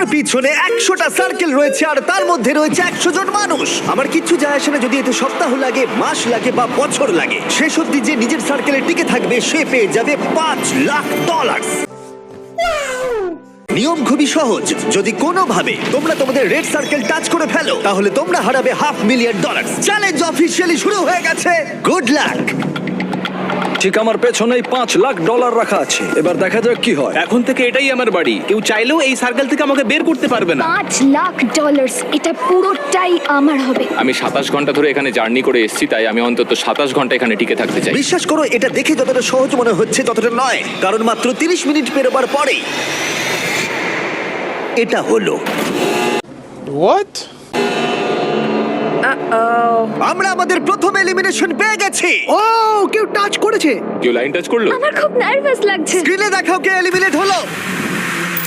আমার পিছনে 100টা সার্কেল রয়েছে আর তার মধ্যে রয়েছে 100 জন মানুষ। আমার কিচ্ছু যায় আসে না যদি এতে সপ্তাহ লাগে, মাস লাগে বা বছর লাগে। শেষ অবধি যে নিজের সার্কেলে টিকে থাকবে সে পেয়ে যাবে $5,00,000। নিয়ম খুবই সহজ, যদি কোনোভাবে তোমরা তোমাদের রেড সার্কেল টাচ করে ফেলো তাহলে তোমরা হারাবে $500,000। চ্যালেঞ্জ অফিসিয়ালি শুরু হয়ে গেছে। Good luck. ঠিক আমার পেছনেই $5,00,000 রাখা আছে, এবার দেখা যাক কি হয়। এখন থেকে এটাই আমার বাড়ি, কেউ চাইলেও এই সার্কেল থেকে আমাকে বের করতে পারবে না। $5,00,000 এটা পুরোটাই আমার হবে। আমি 27 ঘন্টা ধরে এখানে জার্নি করে এসেছি, তাই আমি অন্তত 27 ঘন্টা এখানে টিকে থাকতে চাই। বিশ্বাস করো, এটা দেখে যতটা সহজ মনে হচ্ছে ততটা নয়, কারণ মাত্র 30 মিনিট পেরোবার পরেই এটা হলো। What? আমরা আমাদের প্রথম এলিমিনেশন পেয়ে গেছি। ও কেউ টাচ করেছে। কেউ লাইন টাচ করলো? আমার খুব নার্ভাস লাগছে। স্ক্রিনে দেখাও কে এলিমিনেট হলো।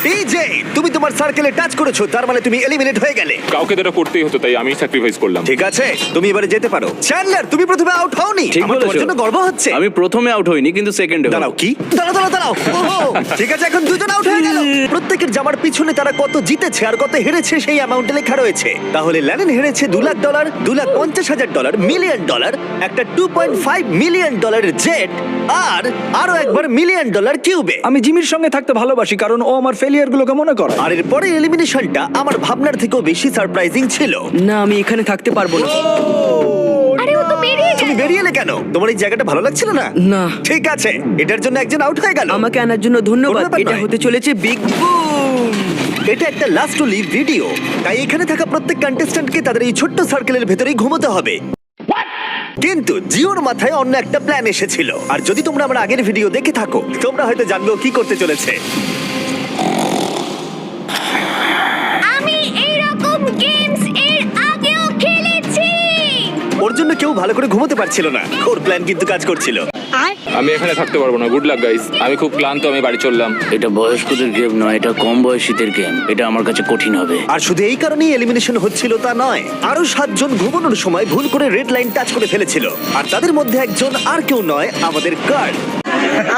টিজে, তুমি তোমার সার্কেলে টাচ করেছো, তার মানে তুমি এলিমিনেট হয়ে গেলে। কাউকে যেটা করতেই হতো, তাই আমি স্যাক্রিফাইস করলাম। ঠিক আছে, তুমি এবারে যেতে পারো। চ্যান্ডলার, তুমি প্রথমে আউট হওনি। ঠিক আমার তোমার বলেছো। জন্য গর্ব হচ্ছে। আমি প্রথমে আউট হইনি, কিন্তু সেকেন্ডে। দাঁড়াও, কি? দাঁড়াও। ওহো, ঠিক আছে, এখন দুজন আউট হয়ে গেল। প্রত্যেকের জামার পিছনে তারা কত জিতেছে আর কত হেরেছে সেই অ্যামাউন্টে লেখা রয়েছে। তাহলে ল্যানেন হেরেছে $2,00,000, $2,50,000, $1,000,000, একটা $2.5 মিলিয়ন জেট, আর আরো একবার $1 মিলিয়ন কিউবে। আমি জিমির সঙ্গে থাকতে ভালোবাসি কারণ ও আমার ফেলিয়ার গুলোকে মনে করে। আর এরপরে এলিমিনেশনটা আমার ভাবনার থেকেও বেশি সারপ্রাইজিং ছিল। না, আমি এখানে থাকতে পারবো না। আরে ও তো বেরিয়ে তুমি গেল। বেরিয়ে এলে কেন? তোমার এই জায়গাটা ভালো লাগছিল না? না। ঠিক আছে, এটার জন্য একজন আউট হয়ে গেল। আমাকে আনার জন্য কোনো ধন্যবাদ। ব্যাপার এটা নয়। হতে চলেছে বিগ বুম। এটা একটা লাস্ট টু লিভ ভিডিও, তাই এখানে থাকা প্রত্যেক কন্টেস্ট্যান্টকে তাদের এই ছোট্ট সার্কেলের ভেতরেই ঘুমোতে হবে। কিন্তু জিওর মাথায় অন্য একটা প্ল্যান এসেছিল, আর যদি তোমরা আমার আগের ভিডিও দেখে থাকো তোমরা হয়তো জানবে ও কি করতে চলেছে। আমি এইরকম গেমস এর আগেও খেলেছি। ওর জন্য কেউ ভালো করে ঘুমোতে পারছিল না, ওর প্ল্যান কিন্তু কাজ করছিল। আমি এখানে থাকতে পারবো না। গুড লাক গাইস, আমি খুব ক্লান্ত, আমি বাড়ি চললাম। এটা বয়স্কদের গেম নয়, এটা কম বয়সীদের গেম। এটা আমার কাছে কঠিন হবে। আর শুধু এই কারণেই এলিমিনেশন হচ্ছিল তা নয়, আরো 7 জন ঘুমানোর সময় ভুল করে রেড লাইন টাচ করে ফেলেছিল, আর তাদের মধ্যে একজন আর কেউ নয়, আমাদের কার্ড।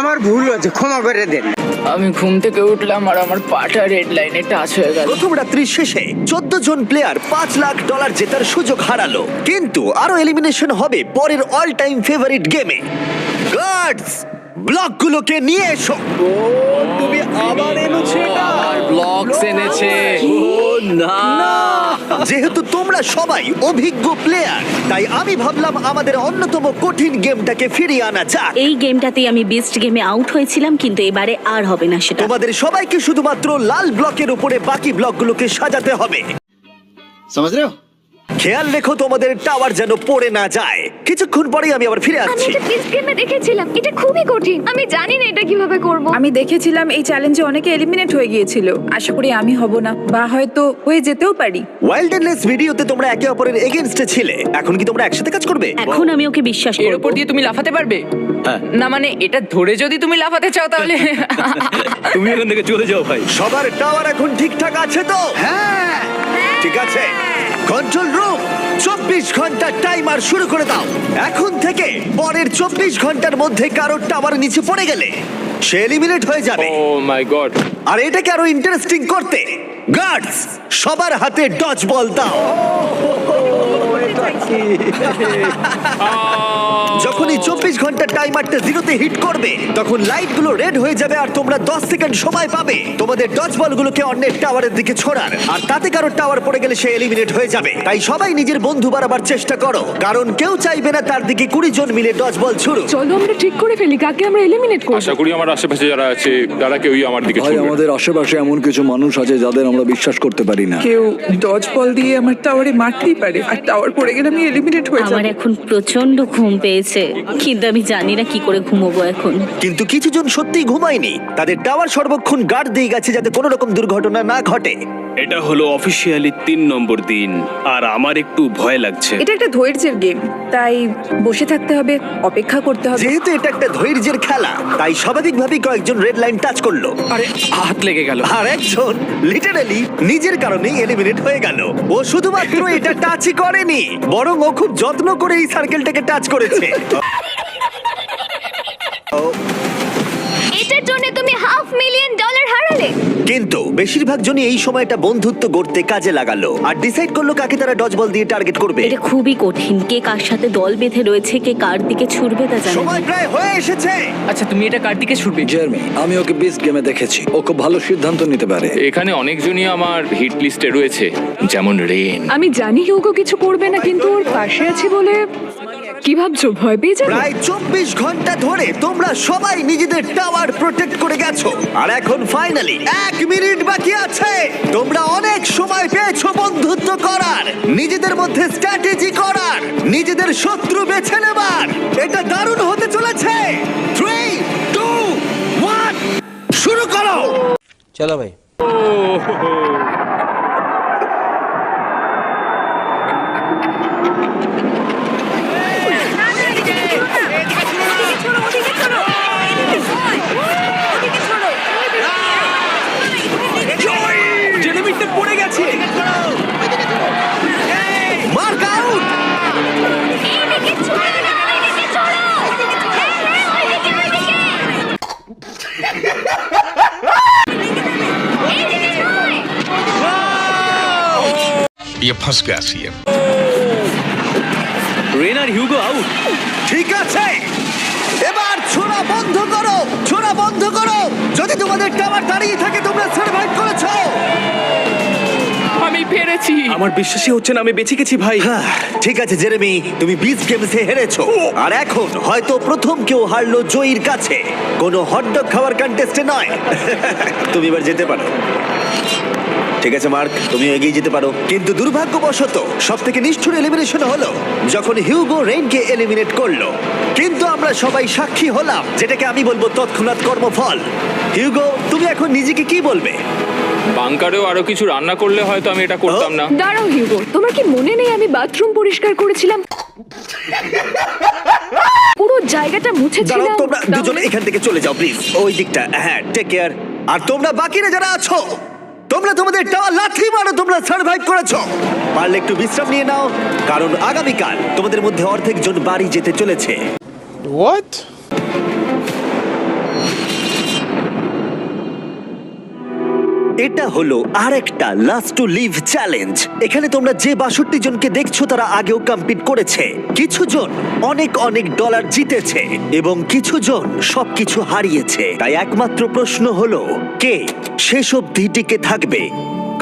আমার ভুল হয়েছে, ক্ষমা করে দেন। আমি ঘুম থেকে উঠলাম আর আমার পাটা রেড লাইনে টাচ হয়ে গেল। প্রথম রাত্রির শেষে 14 জন প্লেয়ার $5,00,000 জেতার সুযোগ হারালো। কিন্তু আরো এলিমিনেশন হবে পরের অল টাইম ফেভারিট গেমে। গার্ডস, ব্লকগুলোকে নিয়ে এসো। তুমি আবার এনেছো এটা? ব্লকস এনেছে। যেহেতু তোমরা সবাই অভিজ্ঞ প্লেয়ার, তাই আমি ভাবলাম আমাদের অন্যতম কঠিন গেমটাকে ফিরিয়ে আনা যাক। এই গেমটাতেই আমি বেস্ট গেমে আউট হয়েছিলাম, কিন্তু এবারে আর হবে না সেটা। তোমাদের সবাইকে শুধুমাত্র লাল ব্লকের উপরে বাকি ব্লকগুলোকে সাজাতে হবে। সমাজ রে খেয়াল রেখো তোমাদের টাওয়ার যেন পড়ে না যায়। কিছুক্ষণ পরেই আমি আবার ফিরে আমি আসছি। এটা বেস্ট গেমে দেখেছিলাম, এটা খুবই কঠিন। আমি জানি না এটা কিভাবে করব। আমি দেখেছিলাম এই চ্যালেঞ্জে অনেকে এলিমিনেট হয়ে গিয়েছিল। আশা করি আমি হব না, বা হয়তো হয়ে যেতেও পারি। ওয়াইল্ডনেস ভিডিওতে তোমরা একে অপরের এগেইনস্টে ছিলে, এখন কি তোমরা একসাথে কাজ করবে? এখন আমি ওকে বিশ্বাস এর করব। উপর দিয়ে তুমি লাফাতে পারবে? না মানে এটা ধরে যদি তুমি লাফাতে চাও তাহলে তুমি এখান থেকে চলে যাও ভাই। সবার টাওয়ার এখন ঠিকঠাক আছে তো? হ্যাঁ, ঠিক আছে। কন্ট্রোল রুম, 24 ঘন্টার টাইমার শুরু করে দাও। এখন থেকে পরের 24 ঘন্টার মধ্যে কারোর টাওয়ার নিচে পড়ে গেলে সে এলিমিনেট হয়ে যাবে। ও মাই গড। আর এটাকে আরো ইন্টারেস্টিং করতে গার্ডস, সবার হাতে ডজ বল দাও। যখনই 24 ঘন্টার টাইমারটা জিরোতে হিট করবে তখন লাইটগুলো রেড হয়ে যাবে আর তোমরা 10 সেকেন্ড সময় পাবে তোমাদের ডজ বলগুলোকে অন্যের টাওয়ারের দিকে ছোড়ার, আর তাতে কারো টাওয়ার পড়ে গেলে সে এলিমিনেট হয়ে যাবে। তাই সবাই নিজের বন্ধু বাড়াবার চেষ্টা করো, কারণ কেউ চাইবে না তার দিকে 20 জন মিলে ডজ বল ছুড়ুক। চলো আমরা ঠিক করে ফেলি কাকে আমরা এলিমিনেট করব। আশা করি আমার আশেপাশে যারা আছে তারা কেউই আমার দিকে ভাই, ছুটবে। আমাদের আশেপাশে এমন কিছু মানুষ আছে যাদের আমরা বিশ্বাস করতে পারি না। কেউ ডজ বল দিয়ে আমার টাওয়ারে মারতেই পারে, আর টাওয়ার পড়ে গেলে আমি এলিমিনেট হয়ে যাব। আমার এখন প্রচন্ড ঘুম পেয়েছে, কিন্তু আমি জানি না কি করে ঘুমোবো এখন। কিন্তু কিছু জন সত্যিই ঘুমায়নি, তাদের টাওয়ার সর্বক্ষণ গার্ড দিয়ে গেছে যাতে কোনো রকম দুর্ঘটনা না ঘটে। এটা হলো অফিসিয়ালি 3 নম্বর দিন, আর আমার একটু ভয় লাগছে। এটা একটা ধৈর্যের গেম, তাই বসে থাকতে হবে, অপেক্ষা করতে হবে। যেহেতু এটা একটা ধৈর্যের খেলা, তাই স্বাভাবিকভাবেই কয়েকজন রেড লাইন টাচ করলো, আরে হাত লেগে গেল। আর একজন লিটারালি নিজের কারণেই এলিমিনেট হয়ে গেল। ও শুধুমাত্র এটা টাচই করেনি, বরং ও খুব যত্ন করে এই সার্কেলটাকে টাচ করেছে। এটার জন্য তুমি $500,000 হারালে। কিন্তু বেশিরভাগ জনই এই সময়টা বন্ধুত্ব গড়তে কাজে লাগালো আর ডিসাইড করলো কাকে তারা ডজ বল দিয়ে টার্গেট করবে। এটা খুবই কঠিন। কে কার সাথে দল বেঁধে রয়েছে, কে কার দিকে ছুটবে তা জানি না। সময় প্রায় হয়ে এসেছে। আচ্ছা তুমি এটা কার দিকে ছুটবে? জার্মি, আমি ওকে বিস্ট গেমে দেখেছি, ও খুব ভালো সিদ্ধান্ত নিতে পারে। এখানে অনেকজনই আমার হিট লিস্টে রয়েছে, যেমন রেন। আমি জানি হিউগো কিছু করবে না, কিন্তু ওর পাশে আছি বলে কি ভাবছো? ভয় পেয়ে যাবে? প্রায় 24 ঘন্টা ধরে তোমরা সবাই নিজেদের টাওয়ার প্রোটেক্ট করে গেছো আর এখন ফাইনালি 1 মিনিট বাকি আছে। তোমরা অনেক সময় পেয়েছো বন্ধুত্ব করার, নিজেদের মধ্যে স্ট্র্যাটেজি করার, নিজেদের শত্রু বেছে নেবার। এটা দারুণ হতে চলেছে। 3 2 1 শুরু করো। चलो भाई। জেলিমিটটা পড়ে গেছে। Mark out. ये फंस गया सीएम। রেন আর হিউগো আউট। ঠিক আছে, এবার ছোড়া বন্ধ করো, ছোড়া বন্ধ করো। যদি তোমাদের টাওয়ার দাঁড়িয়ে থাকে তোমরা সার্ভাইভ করেছো। আমি পেরেছি। আমার বিশ্বাসই হচ্ছে না আমি বেঁচে গেছি ভাই। ঠিক আছে জেরেমি, তুমি বিচ গেমসে হেরেছো আর এখন হয়তো প্রথম কেউ হারলো জয়ীর কাছে, কোনো হটডগ খাওয়ার কন্টেস্টে নয়। তুমি এবার যেতে পারো। ঠিক আছে মার্ক, তুমি এগিয়ে যেতে পারো। কিন্তু দুর্ভাগ্যবশত সব থেকে নিষ্ঠুর এলিমিনেশন হলো যখন হিউগো রেইনকে এলিমিনেট করলো। কিন্তু আমরা সবাই সাক্ষী হলাম, যেটাকে আমি বলবো তৎক্ষণাৎ কর্মফল। হিউগো, তুমি এখন নিজেকে কি বলবে? বাংকারেও আরো কিছু রান্না করলে হয়তো আমি এটা করতাম না। দাঁড়াও হিউগো, তোমার কি মনে নেই আমি বাথরুম পরিষ্কার করেছিলাম? পুরো জায়গাটা দাঁড়াও, মুছেছিলাম। তোমরা দুজন এখান থেকে চলে যাও প্লিজ, ওই দিকটা। হ্যাঁ, টেক কেয়ার। আর তোমরা বাকিরা যারা আছো, তোমরা তোমাদের টাওয়ার লাথি মারো, তোমরা সার্ভাইভ করেছো। পারলে একটু বিশ্রাম নিয়ে নাও, কারণ আগামীকাল তোমাদের মধ্যে অর্ধেক জন বাড়ি যেতে চলেছে। What? এটা হলো আরেকটা লাস্ট টু লিভ চ্যালেঞ্জ। এখানে তোমরা যে 62 জনকে দেখছো তারা আগেও কম্পিট করেছে। কিছু জন অনেক অনেক ডলার জিতেছে এবং কিছু জন সবকিছু হারিয়েছে। তাই একমাত্র প্রশ্ন হলো কে শেষ অবধি টিকে থাকবে।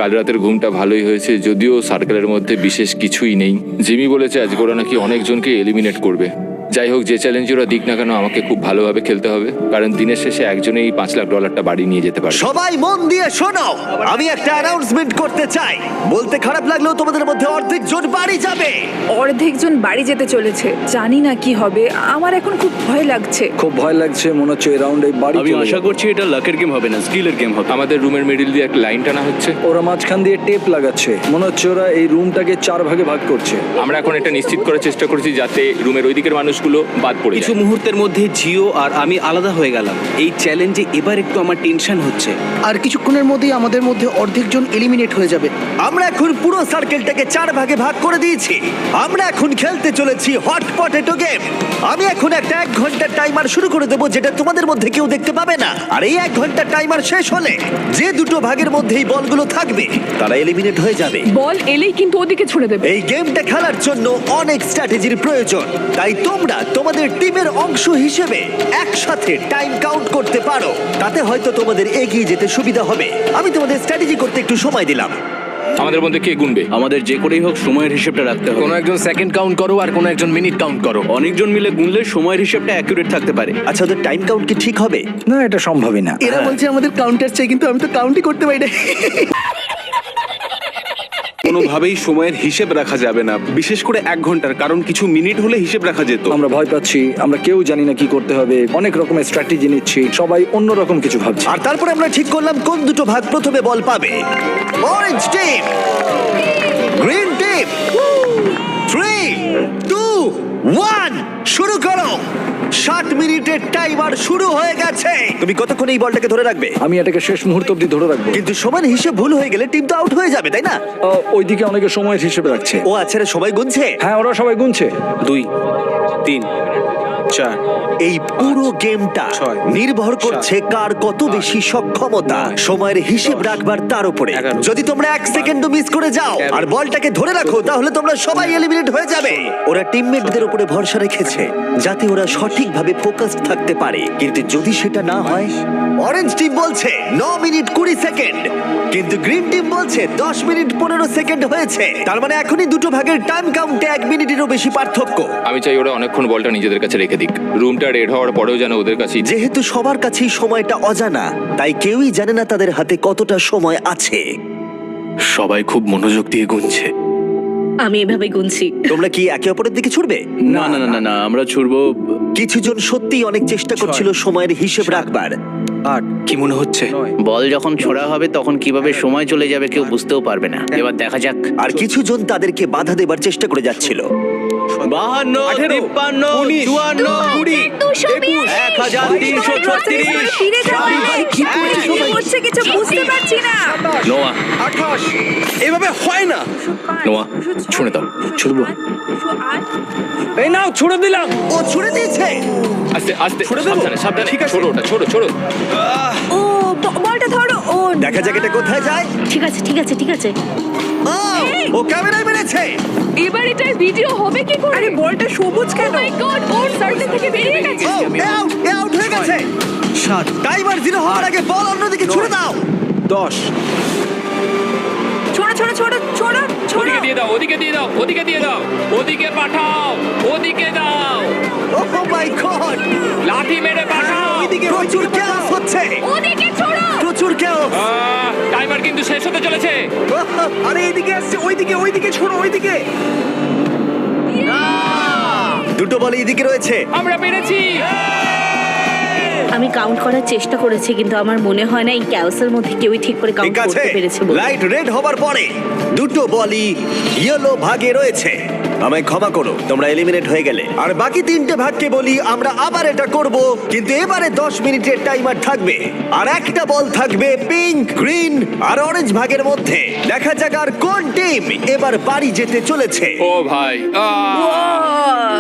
কাল রাতের ঘুমটা ভালোই হয়েছে, যদিও সার্কেলের মধ্যে বিশেষ কিছুই নেই। জিমি বলেছে আজকে ওরা নাকি অনেকজনকে এলিমিনেট করবে। যাই হোক, যে চ্যালেঞ্জ ওরা দিক না কেন, আমাকে খুব ভালোভাবে খেলতে হবে, কারণ দিনের শেষে একজনেই $5 লাখ বাড়ি নিয়ে যেতে পারে। সবাই মন দিয়ে শোনো, আমি একটা অ্যানাউন্সমেন্ট করতে চাই। বলতে খারাপ লাগলেও তোমাদের মধ্যে অর্ধেক জন বাড়ি যাবে। অর্ধেকজন বাড়ি যেতে চলেছে, জানি না কি হবে। আমার এখন খুব ভয় লাগছে। খুব ভয় লাগছে, মনে হচ্ছে এই রাউন্ডে বাড়ি আমি চলে আশা যাবে। করছি এটা লাকের গেম হবে না, স্কিলের গেম হবে। আমাদের রুমের মিডিল দিয়ে একটা লাইন টানা হচ্ছে। ওরা মাঝখান দিয়ে টেপ লাগাচ্ছে, মনে হচ্ছে ওরা এই রুমটাকে 4 ভাগে ভাগ করছে। আমরা এখন এটা নিশ্চিত করার চেষ্টা করছি যাতে রুমের ওই দিকের মানুষগুলো বাদ পড়ে কিছু যায়। মুহূর্তের মধ্যে জিও আর আমি আলাদা হয়ে গেলাম। এই চ্যালেঞ্জে এবার একটু আমার টেনশন হচ্ছে। আর কিছুক্ষণের মধ্যেই আমাদের মধ্যে অর্ধেক জন এলিমিনেট হয়ে যাবে। আমরা এখন পুরো সার্কেলটাকে 4 ভাগে ভাগ করে দিয়েছি। আমরা এখন খেলতে চলেছি হট পটেটো গেম। আমি এখন একটা 1 ঘন্টার টাইমার শুরু করে দেবো, যেটা তোমাদের মধ্যে কেউ দেখতে পাবে না। আর এই 1 ঘন্টার টাইমার শেষ হলে যে দুটো ভাগের মধ্যেই বলগুলো থাকবে তারা এলিমিনেট হয়ে যাবে। বল এলেই কিন্তু ওদিকে ছুড়ে দেবে। এই গেমটা খেলার জন্য অনেক স্ট্র্যাটেজির প্রয়োজন, তাই তোমরা তোমাদের টিমের অংশ হিসেবে একসাথে টাইম কাউন্ট করতে পারো। তাতে হয়তো তোমাদের এগিয়ে যেতে সুবিধা হবে। আমি তোমাদের স্ট্র্যাটেজি করতে একটু সময় দিলাম। আমাদের মধ্যে কে গুনবে? আমাদের যে করেই হোক সময়ের হিসেবটা রাখতে হবে। কোনো একজন সেকেন্ড কাউন্ট করো আর কোনো একজন মিনিট কাউন্ট করো। অনেকজন মিলে গুনলে সময়ের হিসেবটা অ্যাকুরেট থাকতে পারে। আচ্ছা, ওদের টাইম কাউন্ট কি ঠিক হবে? না, এটা সম্ভবই না। এরা বলছে আমাদের কাউন্টার চাই, কিন্তু আমি তো কাউন্টই করতে পারি না। কোনোভাবেই সময়ের হিসেব রাখা যাবে না, বিশেষ করে 1 ঘন্টার, কারণ কিছু মিনিট হলে হিসেব রাখা যেত। আমরা ভয় পাচ্ছি, আমরা কেউ জানি না কি করতে হবে। অনেক রকমের স্ট্র্যাটেজি নিচ্ছি, সবাই অন্য রকম কিছু ভাবছি। আর তারপরে আমরা ঠিক করলাম কোন দুটো ভাগ প্রথমে বল পাবে। Orange team, green team. 3 2 1 শুরু করো। 60 মিনিটের টাইমার শুরু হয়ে গেছে। তুমি কতক্ষণ এই বলটাকে ধরে রাখবে? আমি এটাকে শেষ মুহূর্ত অব্দি ধরে রাখবো। কিন্তু সমান হিসেব ভুল হয়ে গেলে টিম তো আউট হয়ে যাবে, তাই না? ওইদিকে অনেকে সময়ের হিসেবে রাখছে। ও আচ্ছা, রে সবাই গুনছে। হ্যাঁ, ওরা সবাই গুনছে। 2 3 4 এই পুরো গেমটা ছয়, নির্ভর করছে কার কত বেশি সক্ষমতা সময়ের হিসেব রাখবার তার উপরে। যদি তোমরা 1 সেকেন্ডও মিস করে যাও আর বলটাকে ধরে রাখো তাহলে তোমরা সবাই এলিমিনেট হয়ে যাবে। ওরা টিমমেটদের উপরে ভরসা রেখেছে যাতে ওরা সঠিকভাবে ফোকাসড থাকতে পারে, কিন্তু যদি সেটা না হয়, অরেঞ্জ টিম বলছে 9 মিনিট 20 সেকেন্ড, কিন্তু গ্রিন টিম বলছে 10 মিনিট 15 সেকেন্ড হয়েছে। তার মানে এখনই দুটো ভাগের টাইম কাউন্টে 1 মিনিটেরও বেশি পার্থক্য। আমি চাই ওরা অনেকক্ষণ বলটা নিজেদের কাছে রেখে দিক, রুমটা রেড হওয়ার পরেও যেন ওদের কাছে যেহেতু সবার কাছেই সময়টা অজানা, তাই কেউই জানে না তাদের হাতে কতটা সময় আছে। সবাই খুব মনোযোগ দিয়ে গুনছে। আমি এভাবে গুনছি। তোমরা কি একে অপরের দিকে ছুটবে? না না না না না, আমরা ছুড়বো। কিছু জন সত্যিই অনেক চেষ্টা করছিল সময়ের হিসেব রাখবার। 8 কি মনে হচ্ছে? বল যখন ছোড়া হবে তখন কিভাবে সময় চলে যাবে কেউ বুঝতেও পারবে না। এবার দেখা যাক। আর কিছু জন তাদেরকে বাধা দেবার চেষ্টা করে যাচ্ছিল। 52, 53, 54, 20, 1336। ফিরে যাও। কি হচ্ছে কিছু বুঝতে পারছি না। নোয়া 28 এভাবে হয় না। নোয়া ছুঁড়ে দাও। ছুড়বো। এই নাও, ছুড়ে দিলাম। ও ছুড়ে দিয়েছে। আস্তে আস্তে সাবধানে সাবধানে, ছোড়ো ওটা, ছোড়ো ছোড়ো। ও বলটা ধরো। ও দেখা যাক এটা কোথায় যায়। ঠিক আছে ঠিক আছে ঠিক আছে। ও, ও ক্যামেরায় মেরেছে। এবার এটার ভিডিও হবে কি করে? আরে বলটা সবুজ ও কেন? মাই গড, ওর সার্কেল থেকে বেরিয়ে গেছে। ও, এ আউট হয়ে গেছে। 7 টাইমার 0 হওয়ার আগে বল অন্যদিকে ছুড়ে দাও। 10 ছোড়ো ছোড়ো ছোড়ো ছোড়ো ছোড়ো। ওদিকে দিয়ে দাও, ওদিকে দিয়ে দাও, ওদিকে দিয়ে দাও, ওদিকে পাঠাও, ওদিকে দাও, ও মাই গড, লাঠি মেরে পাঠাও। প্রচুর chaos হচ্ছে। ওদিকে ছোড়ো। প্রচুর chaos। টাইমার কিন্তু শেষ হতে চলেছে। আরে এইদিকে আসছে, ওইদিকে ছোড়ো, ওইদিকে। দুটো বল এইদিকে রয়েছে। আমরা পেরেছি। আমি কাউন্ট করার চেষ্টা করেছি, কিন্তু আমার মনে হয় না এই ক্যাওসের মধ্যে কেউই ঠিক করে কাউন্ট ঠিক আছে, করতে পেরেছে বলে। লাইট রেড হবার পরে দুটো বলই ইয়েলো ভাগে রয়েছে। আমায় ক্ষমা করো, তোমরা এলিমিনেট হয়ে গেলে। আর বাকি 3টে ভাগকে বলি আমরা আবার এটা করব, কিন্তু এবারে 10 মিনিটের টাইমার থাকবে আর একটা বল থাকবে পিঙ্ক, গ্রিন আর অরেঞ্জ ভাগের মধ্যে। দেখা যাক আর কোন টিম এবার বাড়ি যেতে চলেছে। ও ভাই,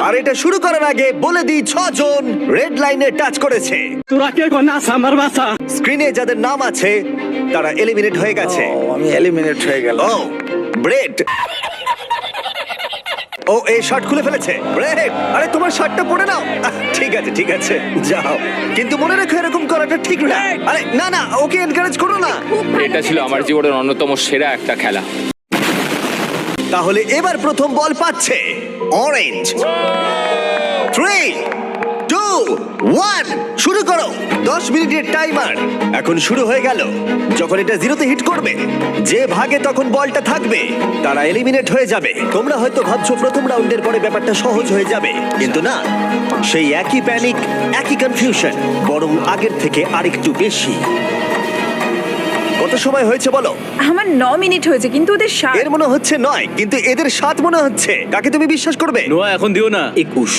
আর এটা শুরু করার আগে বলে দিই 6 জন রেড লাইনে টাচ করেছে। স্ক্রিনে যাদের নাম আছে তারা এলিমিনেট হয়ে গেছে। আমি এলিমিনেট হয়ে গেলাম। ও ব্রেড, ও এই শার্ট খুলে ফেলেছে। ব্রেড, আরে তোমার শার্টটা পরে নাও। ঠিক আছে ঠিক আছে, যাও, কিন্তু মনে রেখো এরকম করাটা ঠিক না। আরে না না, ওকে এনকারেজ করো না। এটা ছিল আমার জীবনের অন্যতম সেরা একটা খেলা। তাহলে এবার প্রথম বল পাচ্ছে অরেঞ্জ। 3, 2, 1 শুরু করো। 10 মিনিটের টাইমার এখন শুরু হয়ে গেল। যখন এটা 0-তে হিট করবে, যে ভাগে তখন বলটা থাকবে তারা এলিমিনেট হয়ে যাবে। তোমরা হয়তো ভাবছো প্রথম রাউন্ডের পরে ব্যাপারটা সহজ হয়ে যাবে, কিন্তু না, সেই একই প্যানিক, একই কনফিউশন, বরং আগের থেকে আরেকটু বেশি। কত সময় হয়েছে বলো? আমার 9 মিনিট হয়েছে, কিন্তু ওদের 7। এর মনে হচ্ছে 9, কিন্তু এদের 7 মনে হচ্ছে। কাকে তুমি বিশ্বাস করবে? নোয়া এখন দিও না। 21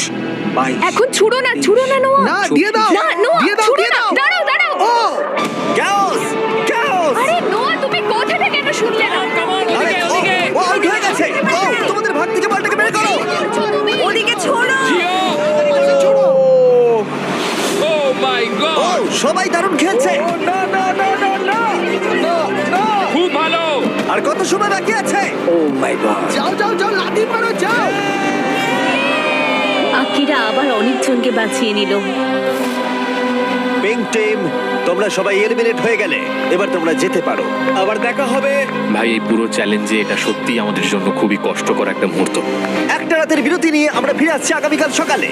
22 এখন ছুড়ো না, ছুড়ো না নোয়া। না, দিয়ে দাও। না নোয়া, দিয়ে দাও, ছুড়ো দিয়ে না। দাও। দাঁড়াও দাঁড়াও। ও chaos, chaos! আরে নোয়া, তুমি কোথাটা কেন শুনলে না? আরে, ও আউট হয়ে গেছে। ও, তোমাদের ভাগ থেকে বলটাকে বের করো। ওদিকে ছোড়ো। ও মাই ও, গড, সবাই দারুণ খেলছে। খুব ভালো। আর কত সময় বাকি আছে? ও মাই গড। যাও যাও যাও, লাঠি মারো, যাও। আকিরা আবার অনেকজনকে বাঁচিয়ে নিল। পিঙ্ক টিম, তোমরা সবাই এলিমিনেট হয়ে গেলে। এবার তোমরা যেতে পারো। আবার দেখা হবে। ভাই, এই পুরো চ্যালেঞ্জে এটা সত্যিই আমাদের জন্য খুবই কষ্টকর একটা মুহূর্ত। একটা রাতের বিরতি নিয়ে আমরা ফিরে আসছি আগামীকাল সকালে।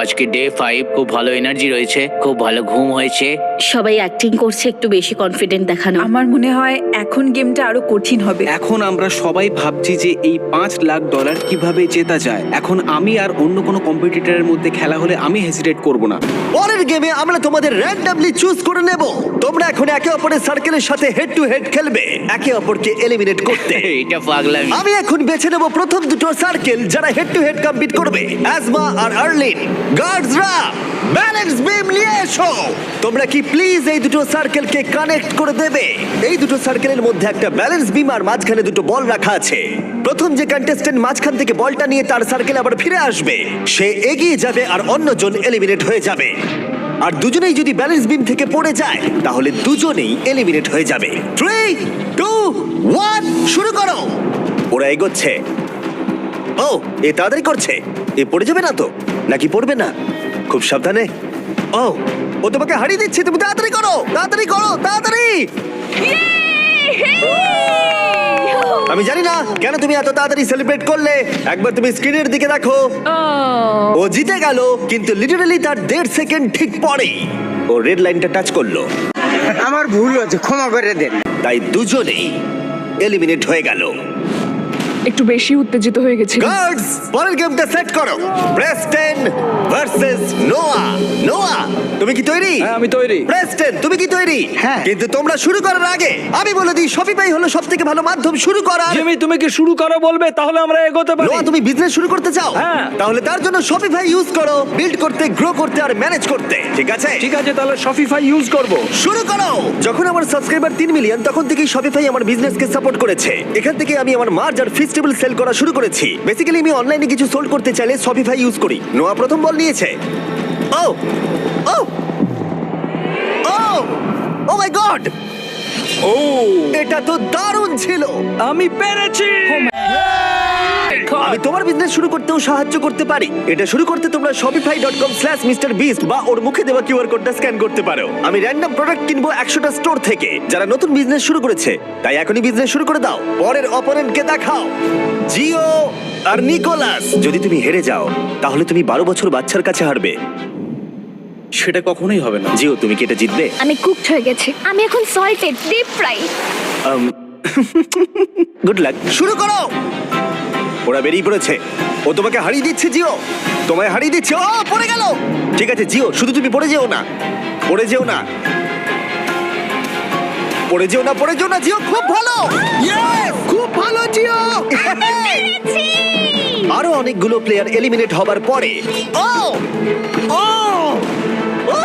আজকে ডে 5, খুব ভালো এনার্জি রয়েছে, খুব ভালো ঘুম হয়েছে। সবাই অ্যাক্টিং করছে একটু বেশি কনফিডেন্ট দেখানো। আমার মনে হয় এখন গেমটা আরো কঠিন হবে। এখন আমরা সবাই ভাবছি যে এই $5 লাখ কিভাবে জেতা যায়। এখন আমি আর অন্য কোনো কম্পিটিটরের মধ্যে খেলা হলে আমি হেজিটেট করব না। পরের গেমে আমরা তোমাদের র্যান্ডমলি চুজ করে নেব। তোমরা এখন একে অপরের সার্কেলের সাথে হেড টু হেড খেলবে, একে অপরকে এলিমিনেট করতে। এটা পাগলামি। আমি এখন বেছে নেব প্রথম দুটো সার্কেল যারা হেড টু হেড কম্পিট করবে, অ্যাজমা আর আর্লিন। গার্ডসরা ব্যালেন্স বিম নিয়ে এসো। তোমরা কি প্লিজ এই দুটো সার্কেলকে কানেক্ট করে দেবে? এই দুটো সার্কেলের মধ্যে একটা ব্যালেন্স বিম আর মাঝখানে দুটো বল রাখা আছে। প্রথম যে কন্টেস্ট্যান্ট মাঝখান থেকে বলটা নিয়ে তার সার্কেল আবার ফিরে আসবে, সে এগিয়ে যাবে আর অন্যজন এলিমিনেট হয়ে যাবে। আর দুজনেই যদি ব্যালেন্স বিম থেকে পড়ে যায় তাহলে দুজনেই এলিমিনেট হয়ে যাবে। 3, 2, 1 শুরু করো। ওরা এগোচ্ছে। ও, এ তাড়াতাড়ি করছে। এ পড়ে যাবে না তো? নাকি পড়বে না? খুব সাবধানে। ও তোমাকে হারিয়ে দিচ্ছে। তুমি তাড়াতাড়ি করো, তাড়াতাড়ি করো, তাড়াতাড়ি। আমি জানি না কেন তুমি এত তাড়াতাড়ি সেলিব্রেট করলে। একবার তুমি স্ক্রিনের দিকে দেখো। ও জিতে গেল, কিন্তু লিটারালি তার 1.5 সেকেন্ড ঠিক পরেই ও রেড লাইনটা টাচ করলো। আমার ভুল হয়েছে, ক্ষমা করে দেন। তাই দুজনেই এলিমিনেট হয়ে গেল। একটু বেশি উত্তেজিত হয়ে গেছি। গার্ডস, পরের গেমটা সেট করো। প্রেস্টন ভার্সেস নোয়া। নোয়া, তুমি কি তৈরি? হ্যাঁ, আমি তৈরি। প্রেস্টন, তুমি কি তৈরি? হ্যাঁ। কিন্তু তোমরা শুরু করার আগে আমি বলে দিই, শপিফাই হলো সবথেকে ভালো মাধ্যম শুরু করার। জিমি, তুমি কি শুরু করো বলবে? তাহলে আমরা এগোতে পারি। নোয়া, তুমি বিজনেস শুরু করতে চাও? হ্যাঁ। তাহলে তার জন্য শপিফাই ইউজ করো, বিল্ড করতে, গ্রো করতে আর ম্যানেজ করতে। ঠিক আছে? ঠিক আছে, তাহলে শপিফাই ইউজ করব। শুরু করো। যখন আমার সাবস্ক্রাইবার 3 মিলিয়ন, তখন থেকেই শপিফাই আমার বিজনেসকে সাপোর্ট করেছে। এখান থেকে আমি আমার মার্জ আর ফেস্টিভ্যাল সেল করা শুরু করেছি। বেসিক্যালি আমি অনলাইনে কিছু সোল্ড করতে চাইলে শপিফাই ইউজ করি। নোয়া প্রথম বল নিয়েছে। ও ও ও ও মাই গড! ও, এটা তো দারুণ ছিল। আমি পেরেছি। আমি তোমার বিজনেস শুরু করতেও সাহায্য করতে পারি। এটা শুরু করতে তোমরা shopify.com/MrBeast বা ওর মুখে দেওয়া কিউআর কোডটা স্ক্যান করতে পারো। আমি র্যান্ডম প্রোডাক্ট কিনবো 100টা স্টোর থেকে যারা নতুন বিজনেস শুরু করেছে। তাই এখনই বিজনেস শুরু করে দাও। পরের অপোনেন্টকে দেখাও, জিও আর নিকোলাস। যদি তুমি হেরে যাও তাহলে তুমি 12 বছর বাচ্চার কাছে হারবে। সেটা কখনোই হবে না। জিও, তুমি কি এটা জিতবে? আমি কুকড হয়ে গেছি। আমি এখন salted deep fry. Good luck. শুরু করো। ওরা বেরিয়ে পড়েছে। ও তোমাকে হারিয়ে দিচ্ছে জিও, তোমায় হারিয়ে দিচ্ছে। ও পড়ে গেল। ঠিক আছে জিও, শুধু তুমি পড়ে যেও না, পড়ে যেও না, পড়ে যেও না, পড়ে যেও না। জিও খুব ভালো, খুব ভালো জিও। আরো অনেকগুলো প্লেয়ার এলিমিনেট হবার পরে ও ও ও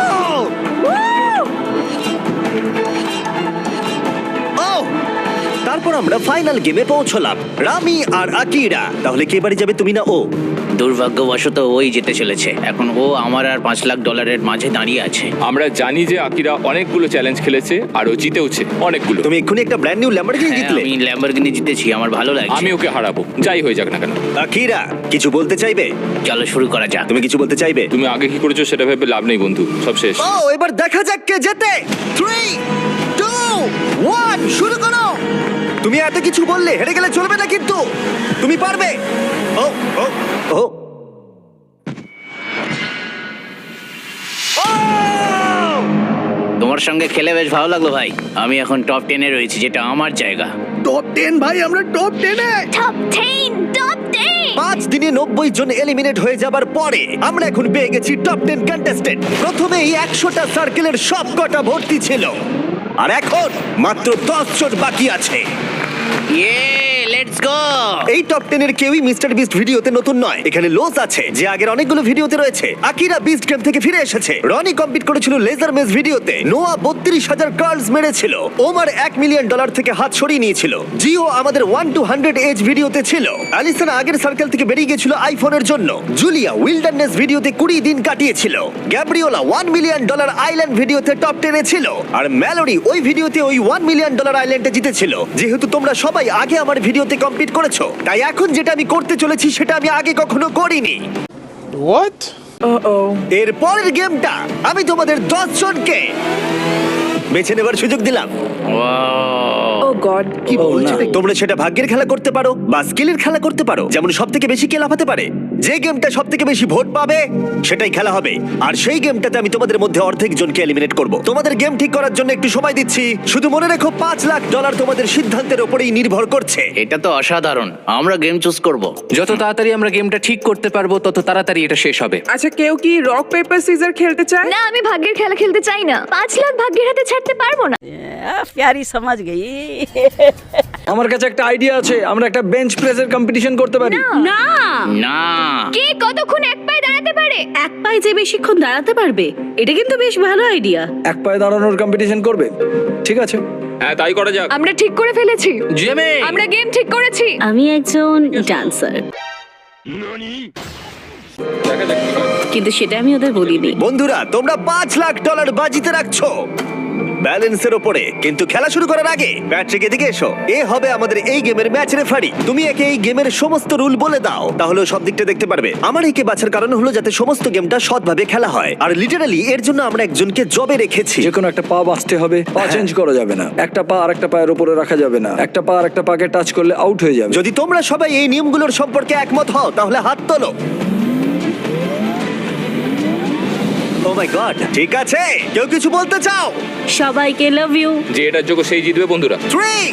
ও তারপর আমরা ফাইনাল গেমে পৌঁছলাম, রামি আর আকিরা। তাহলে কে বাড়ি যাবে, তুমি না ও? দুর্ভাগ্যবশত ওই যেতে চলেছে। এখন ও আমার আর $5 লাখ মাঝে দাঁড়িয়ে আছে। আমরা জানি যে আকিরা অনেকগুলো চ্যালেঞ্জ খেলেছে আর ও জিতেওছে অনেকগুলো। তুমি এক্ষুনি একটা ব্র্যান্ড নিউ ল্যাম্বরগিনি হ্যাঁ, জিতলে। আমি ল্যাম্বরগিনি জিতেছি, আমার ভালো লাগছে। আমি ওকে হারাবো, যাই হয়ে যাক না কেন। আকিরা কিছু বলতে চাইবে? চলো শুরু করা যাক। তুমি কিছু বলতে চাইবে? তুমি আগে কি করেছো সেটা ভেবে লাভ নেই বন্ধু, সব শেষ। ও এবার দেখা যাক কে জেতে। 3, 2, 1 শুরু করো। তুমি এত কিছু বললে হেরে গেলে চলবে না, কিন্তু তুমি পারবে। ও ও ও ও! তোমার সঙ্গে খেলে বেশ ভালো লাগলো ভাই। আমি এখন টপ 10-এ রয়েছি, যেটা আমার জায়গা। টপ 10 ভাই, আমরা টপ 10-এ। Top 10, top 10। 5 দিনে 90 জন এলিমিনেট হয়ে যাবার পরে আমরা এখন পেয়ে গেছি টপ 10 কন্টেস্টেন্ট। প্রথমেই 100টা সার্কেলের সব কটা ভর্তি ছিল, আর এখন মাত্র 10 জন বাকি আছে। ইয়ে, লেটস গো। এই টপ 10 এর কেউই মিস্টার বিস্ট ভিডিওতে নতুন নয়। এখানে লোজ আছে যে আগের অনেকগুলো ভিডিওতে রয়েছে। আকিরা বিস্ট গেম থেকে ফিরে এসেছে। রনি কম্পিট করেছিল লেজার মেজ ভিডিওতে। নোয়া 32,000 কার্লস মেরেছিল। ওমার $1 মিলিয়ন থেকে হাত সরিয়ে নিয়েছিল। জিও আমাদের 1 to 100 এজ ভিডিওতে ছিল। অ্যালিসন আগের সার্কেল থেকে বেরিয়ে গেছিল আইফোনের জন্য। জুলিয়া উইল্ডারনেস ভিডিওতে 20 দিন কাটিয়েছিল। গ্যাব্রিওলা $1 মিলিয়ন আইল্যান্ড ভিডিওতে টপ 10 এ ছিল। আর ম্যালোরি ওই ভিডিওতে ওই $1 মিলিয়ন আইল্যান্ডে জিতেছিল। যেহেতু তোমরা সবাই আগে আমার ভিডিওতে কম্পিট করেছো, তাই এখন যেটা আমি করতে চলেছি সেটা আমি আগে কখনো করিনি। What? এর পরের গেমটা আমি তোমাদের 10 জনকে বেছে নেবার সুযোগ দিলাম। ও গড, কি বলছো? তোমরা সেটা ভাগ্যের খেলা করতে পারো বা স্কিলের খেলা করতে পারো। যেমন সব থেকে বেশি কে লাফাতে পারে, যে গেমটা সব থেকে বেশি ভোট পাবে সেটাই খেলা হবে। আর সেই গেমটাতে আমি তোমাদের মধ্যে অর্ধেক জনকে এলিমিনেট করব। তোমাদের গেম ঠিক করার জন্য একটু সময় দিচ্ছি। শুধু মনে রেখো $5 লাখ তোমাদের সিদ্ধান্তের উপরেই নির্ভর করছে। এটা তো অসাধারণ। আমরা গেম চুজ করব। যত তাড়াতাড়ি আমরা গেমটা ঠিক করতে পারবো তত তাড়াতাড়ি এটা শেষ হবে। আচ্ছা, কেউ কি রক পেপার সিজার খেলতে চায়? না, আমি ভাগ্যের খেলা খেলতে চাই না। 5 লাখ ভাগ্যের হাতে ছাড়তে পারবো না। প্যারি সমাজ গই। আমার কাছে একটা আইডিয়া আছে, আমরা একটা বেঞ্চ প্রেসের কম্পিটিশন করতে পারি। না, না কে কতক্ষণ এক পায়ে দাঁড়াতে পারে? এক পায়ে যে বেশিক্ষণ দাঁড়াতে পারবে, এটা কিন্তু বেশ ভালো আইডিয়া। এক পায়ে দাঁড়ানোর কম্পিটিশন করবে? ঠিক আছে। হ্যাঁ, তাই করা যাক। আমরা ঠিক করে ফেলেছি, জিমি আমরা গেম ঠিক করেছি। আমি একজন ডান্সার, দেখা যাক কি হয়। কিন্তু সেটা আমি ওদের বলিনি। বন্ধুরা, তোমরা $5 লাখ বাজিতে রাখছো ব্যালেন্সের ওপরে, কিন্তু খেলা শুরু করার আগে প্যাট্রিক এদিকে এসো। এ হবে আমাদের এই গেমের ম্যাচ রেফারি। তুমি একে এই গেমের সমস্ত রুল বলে দাও, তাহলে ও সব দিকটা দেখতে পারবে। আমার একে বাছার কারণ হলো যাতে সমস্ত গেমটা সৎভাবে খেলা হয়, আর লিটারালি এর জন্য আমরা একজনকে জবে রেখেছি। যে কোনো একটা পা বাঁচতে হবে, পা চেঞ্জ করা যাবে না, একটা পা আর একটা পায়ের উপরে রাখা যাবে না, একটা পা আর একটা পাকে টাচ করলে আউট হয়ে যাবে। যদি তোমরা সবাই এই নিয়মগুলোর সম্পর্কে একমত হও তাহলে হাত তোলো। ও মাই গড, ঠিক আছে, কেউ কিছু বলতে চাও? সবাইকে লাভ ইউ। যে এটার যোগ্য সেই জিতবে বন্ধুরা। 3,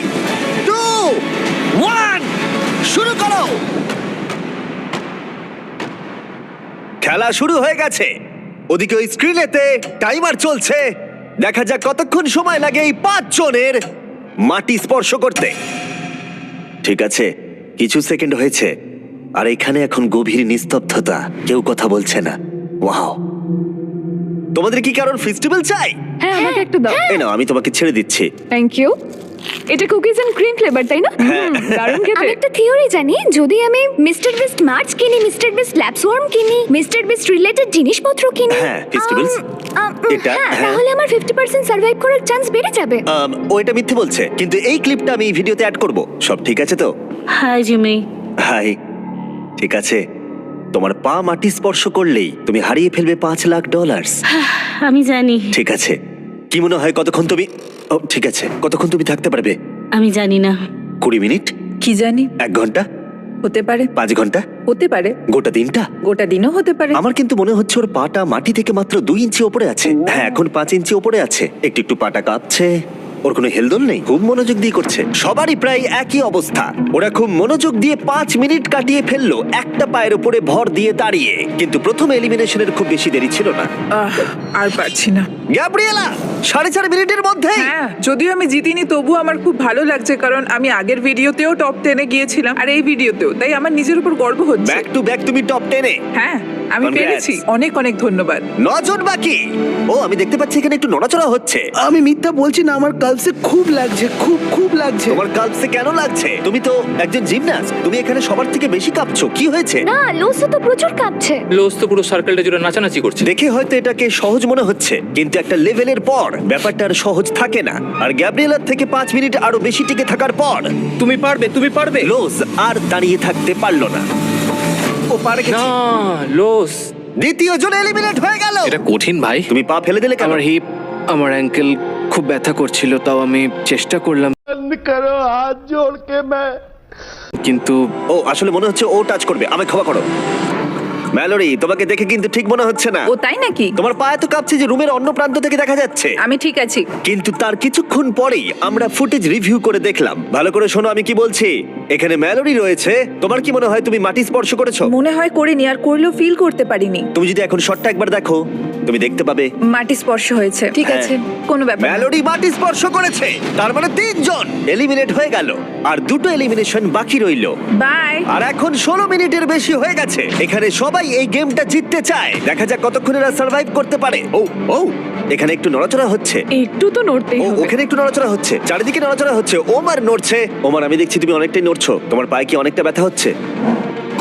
2, 1, শুরু করো। খেলা শুরু হয়ে গেছে। ওদিকে ওই স্ক্রিনেতে টাইমার চলছে। দেখা যাক কতক্ষণ সময় লাগে এই 5 জনের মাটি স্পর্শ করতে। ঠিক আছে, কিছু সেকেন্ড হয়েছে, আর এখানে এখন গভীর নিস্তব্ধতা, কেউ কথা বলছে না। ওয়াও, তোমাদের কি কারণ ফেস্টিভ্যাল চাই? হ্যাঁ, আমাকে একটু দাও। এই নাও, আমি তোমাকে ছেড়ে দিচ্ছি। Thank you. এটা কুকিজ এন্ড ক্রিম ফ্লেভার, তাই না? দারুণ খেতে। আমি একটা থিওরি জানি, যদি আমি মিস্টার বিস্ট মার্চ কিনি, মিস্টার বিস্ট ল্যাবস ওয়ার্ম কিনি, মিস্টার বিস্ট রিলেটেড জিনিসপত্র কিনি, হ্যাঁ, festivals, এটা, হ্যাঁ। তাহলে আমার 50% সার্ভাইভ করার চান্স বেড়ে যাবে। ও এটা মিথ্যে বলছে, কিন্তু এই ক্লিপটা আমি এই ভিডিওতে অ্যাড করব। সব ঠিক আছে তো? Hi Jimmy. হাই। ঠিক আছে, তোমার পা মাটি স্পর্শ করলেই তুমি হারিয়ে ফেলবে $5 লাখ। আমি জানি। ঠিক আছে, কি মনে হয় কতক্ষণ তুমি, ও ঠিক আছে, কতক্ষণ তুমি থাকতে পারবে? আমি জানি না। 20 মিনিট, কি জানি, 1 ঘন্টা, হতে পারে, 5 ঘন্টা, হতে পারে, গোটা দিনটা? গোটা দিনও হতে পারে। আমার কিন্তু মনে হচ্ছে ওর পাটা মাটি থেকে মাত্র 2 ইঞ্চি ওপরে আছে। হ্যাঁ, এখন 5 ইঞ্চি ওপরে আছে। একটু একটু পাটা কাঁপছে। ওর কোনো হেলদোল নেই, খুব মনোযোগ দিয়ে করছে। সবারই প্রায় একই অবস্থা। ওরা খুব মনোযোগ দিয়ে 5 মিনিট কাটিয়ে ফেললো একটা পায়ের উপরে ভর দিয়ে দাঁড়িয়ে। কিন্তু প্রথম এলিমিনেশনের খুব বেশি দেরি ছিল না। আর পারছি না। গ্যাব্রিয়েলা 4.5 মিনিটের মধ্যে। হ্যাঁ, যদিও আমি জিতিনি, তবু আমার খুব ভালো লাগছে, কারণ আমি আগের ভিডিওতেও টপ 10-এ গিয়েছিলাম, আর এই ভিডিওতেও, তাই আমার নিজের উপর গর্ব হচ্ছে। ব্যাক টু ব্যাক তুমি টপ 10-এ। হ্যাঁ, আমি Congrats. পেরেছি। অনেক অনেক ধন্যবাদ। 9 জন বাকি। ও, আমি দেখতে পাচ্ছি এখানে একটু নড়াচড়া হচ্ছে। আমি মিথ্যা বলছি না, আমার কালসে খুব লাগছে, খুব খুব লাগছে। তোমার কালসে কেন লাগছে? তুমি তো একজন জিমন্যাস্ট, তুমি এখানে সবার থেকে বেশি কাঁপছো, কি হয়েছে? না, লোসো তো প্রচুর কাঁপছে। লোস তো পুরো সার্কেলটা জুড়ে নাচানাচি করছে। দেখে হয়তো এটাকে সহজ মনে হচ্ছে, কিন্তু একটা লেভেলের পর ব্যাপারটা আর সহজ থাকে না। আর গ্যাব্রিয়েলার থেকে 5 মিনিট আরো বেশি টিকে থাকার পর তুমি পারবে, তুমি পারবে। লোজ আর দাঁড়িয়ে থাকতে পারলো না। ও পারে না, লোস। দ্বিতীয় জন এলিমিনেট হয়ে গেল। এটা কঠিন ভাই। তুমি পা ফেলে দিলে কেন? আমার হিপ, আমার অ্যাঙ্কেল খুব ব্যথা করছিল, তাও আমি চেষ্টা করলাম, কিন্তু ও আসলে মনে হচ্ছে ও টাচ করবে, আমায় ক্ষমা করো। ম্যালোরি, তোমাকে দেখে কিন্তু ঠিক মনে হচ্ছে না। ও তাই নাকি? তোমার পা এত কাঁপছে যে রুমের অন্য প্রান্ত থেকে দেখা যাচ্ছে। আমি ঠিক আছি। কিন্তু তার কিছুক্ষণ পরেই আমরা ফুটেজ রিভিউ করে দেখলাম। ভালো করে শোনো আমি কি বলছি। এখানে ম্যালোরি রয়েছে। তোমার কি মনে হয় তুমি মাটি স্পর্শ করেছো? মনে হয় করিনি, আর করলেও ফিল করতে পারিনি। তুমি যদি এখন শটটা একবার দেখো, তুমি দেখতে পাবে মাটি স্পর্শ হয়েছে। ঠিক হ্যাঁ। আছে, কোনো ব্যাপার না। ম্যালোরি মাটি স্পর্শ করেছে। তার মানে 3 জন এলিমিনেট হয়ে গেল, আর 2টো এলিমিনেশন বাকি রইলো। বাই। আর এখন 16 মিনিটের বেশি হয়ে গেছে। এখানে সবাই এই গেমটা জিততে চায়। দেখা যাক কতক্ষণ এরা সার্ভাইভ করতে পারে। ও ও, এখানে একটু নড়াচড়া হচ্ছে। একটু তো নড়তেই ও, হবে। ওখানে একটু নড়াচড়া হচ্ছে, চারিদিকে নড়াচড়া হচ্ছে। ওমার নড়ছে। ওমার, আমি দেখছি তুমি অনেকটাই নড়ছো। তোমার পায়ে কি অনেকটা ব্যথা হচ্ছে?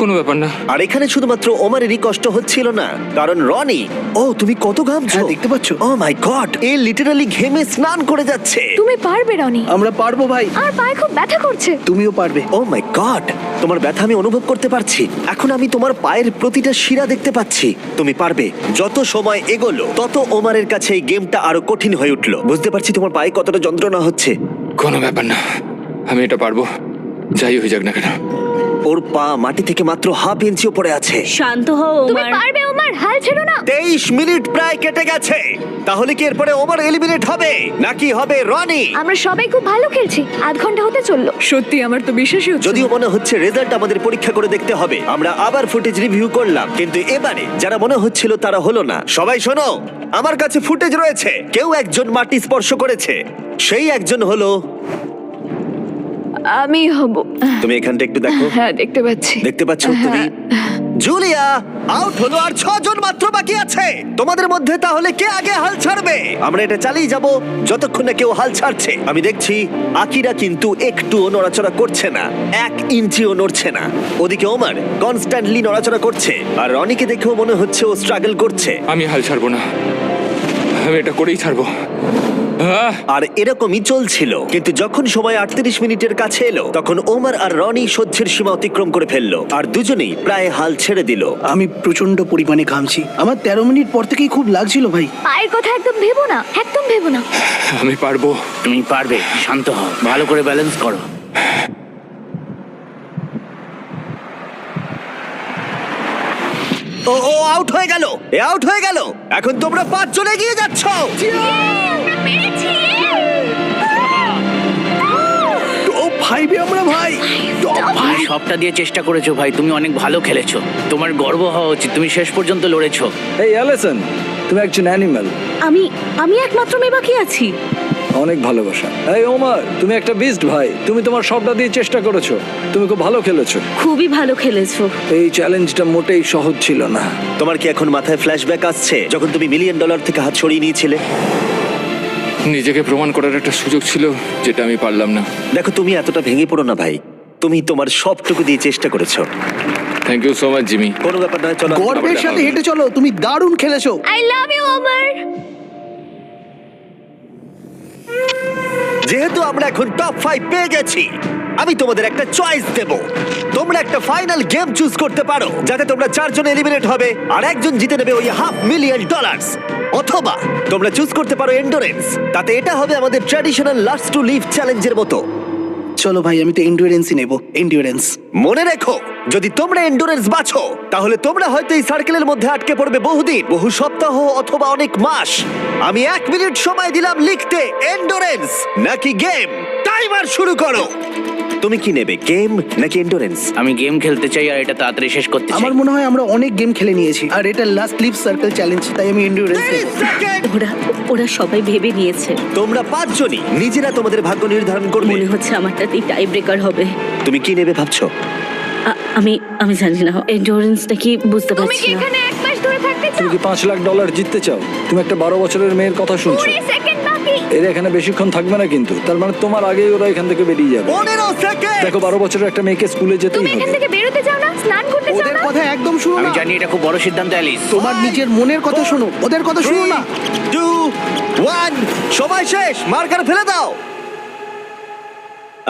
কোনো ব্যাপার না। আর এখানে শুধুমাত্র ওমারেরই কষ্ট হচ্ছিল না, কারণ রনি, ও তুমি কত ঘামছো। হ্যাঁ, দেখতে পাচ্ছো? ও মাই গড, এ লিটারালি ঘেমে স্নান করে যাচ্ছে। তুমি পারবে রনি। আমরা পারবো ভাই, আর পায়ে খুব ব্যথা করছে। তুমিও পারবে। ও মাই গড, তোমার ব্যথা আমি অনুভব করতে পারছি। এখন আমি তোমার পায়ের প্রতিটা শিরা দেখতে পাচ্ছি। তুমি পারবে। যত সময় এগোলো তত ওমারের কাছে এই গেমটা আরো কঠিন হয়ে উঠলো। বুঝতে পারছি তোমার পায়ে কতটা যন্ত্রণা হচ্ছে। কোনো ব্যাপার না, আমি এটা পারবো, যাই হয়ে যাক না কেন। ওর পা মাটি থেকে মাত্র 1/2 ইঞ্চি উপরে আছে। শান্ত হও তুমি ওমার। পারবে ওমার, হাল ছেড়ো না। 23 মিনিট প্রায় কেটে গেছে। তাহলে কি এরপরে ওমার এলিমিনেট হবে নাকি হবে রনি? আমরা সবাই খুব ভালো খেলছি। আধ ঘন্টা হতে চললো। সত্যি আমার তো বিশ্বাসই হচ্ছে না। যদিও মনে হচ্ছে রেজাল্ট আমাদের পরীক্ষা করে দেখতে হবে। আমরা আবার ফুটেজ রিভিউ করলাম, কিন্তু এবারে যারা মনে হচ্ছিল তারা হলো না। সবাই শোনো, আমার কাছে ফুটেজ রয়েছে। কেউ একজন মাটি স্পর্শ করেছে, সেই একজন হলো আমি হব। তুমি এখানটা একটু দেখো। হ্যাঁ, দেখতে পাচ্ছি। দেখতে পাচ্ছ তুমি? জুলিয়া আউট হলো, আর 6 জন মাত্র বাকি আছে। তোমাদের মধ্যে তাহলে কে আগে হাল ছাড়বে? আমরা এটা চালিয়ে যাব যতক্ষণ না কেউ হাল ছাড়ছে। আমি দেখছি আকিরা কিন্তু একটুও নড়াচড়া করছে না, 1 ইঞ্চিও নড়ছে না। ওদিকে ওমার কনস্ট্যান্টলি নড়াচড়া করছে, আর রনিকে দেখেও মনে হচ্ছে ও স্ট্রাগল করছে। আমি হাল ছাড়বো না, আমি এটা করেই ছাড়বো। আর এরকমই চলছিল, কিন্তু যখন সময় 38 মিনিটের কাছে এলো তখন ওমার আর রনি সহ্যের সীমা অতিক্রম করে ফেললো, আর দুজনেই প্রায় হাল ছেড়ে দিল। আমি প্রচন্ড পরিমাণে ঘামছি, আমার 13 মিনিট পর থেকেই খুব লাগছিল ভাই। পায়ের কথা একদম ভেবো না, একদম ভেবো না। আমি পারবো। তুমি পারবে, শান্ত হও, ভালো করে ব্যালেন্স করো। ও ও আউট হয়ে গেল, এ আউট হয়ে গেল। এখন তোমরা 5 জন এগিয়ে যাচ্ছ। টপ 5 আমরা ভাই, টপ তুমি সবটা দিয়ে চেষ্টা করেছো ভাই, তুমি অনেক ভালো খেলেছো, তোমার গর্ব হওয়া উচিত, তুমি শেষ পর্যন্ত লড়েছো। এই অ্যালিসন, তুমি একজন অ্যানিমাল। আমি একমাত্র মেয়ে বাকি আছি। অনেক ভালোবাসা। এই ওমার, তুমি একটা বিস্ট ভাই, তুমি তোমার সবটা দিয়ে চেষ্টা করেছো, তুমি খুব ভালো খেলেছো। খুবই ভালো খেলেছো। এই চ্যালেঞ্জটা মোটেই সহজ ছিল না। তোমার কি এখন মাথায় ফ্ল্যাশব্যাক আসছে যখন তুমি $1 মিলিয়ন থেকে হাত সরিয়ে নিয়েছিলে? নিজেকে প্রমাণ করার একটা সুযোগ ছিল যেটা আমি পারলাম না। দেখো, তুমি এতটা ভেঙে পড়ো না ভাই, তুমি তোমার সবটুকু দিয়ে চেষ্টা করেছো। Thank you so much Jimmy. কোনো ব্যাপার নয়, চলো। গর্বের সাথে হেঁটে চলো, তুমি দারুণ খেলেছো। আই লাভ ইউ ওমার। যেহেতু আমরা এখন টপ 5 পেয়ে গেছি, আমি তোমাদের একটা চয়েস দেব। তোমরা একটা ফাইনাল গেম চুজ করতে পারো যাতে তোমরা 4 জন এলিমিনেট হবে আর একজন জিতে নেবে ওই $500,000 মিলিয়ন। অথবা তোমরা চুজ করতে পারো এন্ডুরেন্স, তাতে এটা হবে আমাদের ট্র্যাডিশনাল লাস্ট টু লিভ চ্যালেঞ্জের মতো। চলো ভাই, আমি তো এন্ডুরেন্সই নেব, এন্ডুরেন্স। মনে রেখো, যদি তোমরা এন্ডুরেন্স বাছো তাহলে তোমরা হয়তো এই সার্কেলের মধ্যে আটকে পড়বে বহুদিন, বহু সপ্তাহ অথবা অনেক মাস। আমি 1 মিনিট সময় দিলাম লিখতে এন্ডুরেন্স নাকি গেম। টাইমার শুরু করো। তুমি কি নেবে, গেম নাকি এন্ডুরেন্স? আমি গেম খেলতে চাই আর এটা তাড়াতাড়ি শেষ করতে চাই। আমার মনে হয় আমরা অনেক গেম খেলে নিয়েছি, আর এটা লাস্ট লিভ সার্কেল চ্যালেঞ্জ, তাই আমি এন্ডুরেন্স 30 নেব। সেকেন্ড। ওরা সবাই ভেবে নিয়েছে। তোমরা 5 জনই নিজেরা তোমাদের ভাগ্য নির্ধারণ করবে। মনে হচ্ছে আমারটাতেই টাই ব্রেকার হবে। তুমি কি নেবে ভাবছো? আমি জানি না, এন্ডুরেন্সটা কি বুঝতে তুমি পারছি কি না। এখানে 1 মাস ধরে থাকতে চাও? তুমি কি $5 লাখ জিততে চাও? তুমি একটা 12 বছরের মেয়ের কথা শুনছো। 20 সেকেন্ড বাকি। এরা এখানে বেশিক্ষণ থাকবে না কিন্তু, তার মানে তোমার আগেই ওরা এখান থেকে বেরিয়ে যাবে। 15 সেকেন্ড। দেখো, 12 বছরের একটা মেয়েকে স্কুলে যেতেই তুমি এখান হবে। থেকে বেরোতে চাও না? স্নান করতে চাও ওদের না? কথা একদম শুনো আমি না, জানি এটা খুব বড় সিদ্ধান্ত অ্যালিস। তোমার নিজের মনের কথা শোনো, ওদের কথা শুনো না। 2 1 সময় শেষ, মার্কার ফেলে দাও।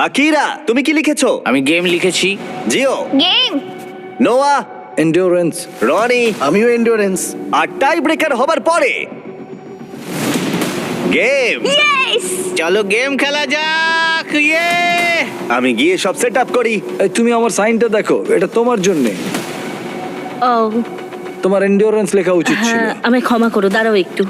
আকিরা, তুমি কি লিখেছো? আমি গেম লিখেছি। জিও, গেম। নোয়া, এন্ডিওরেন্স। রনি, আমিও এন্ডুরেন্স। আর টাই ব্রেকার হবার পরে গেম। ইয়েস! চলো গেম খেলা যাক। ইয়ে! আমি গিয়ে সব সেট আপ করি। এই তুমি আমার সাইনটা দেখো, এটা তোমার জন্য। ও তোমার এন্ডিওরেন্স লেখা উচিত ছিল। হ্যাঁ, আমায় ক্ষমা করো, দাঁড়াও একটু।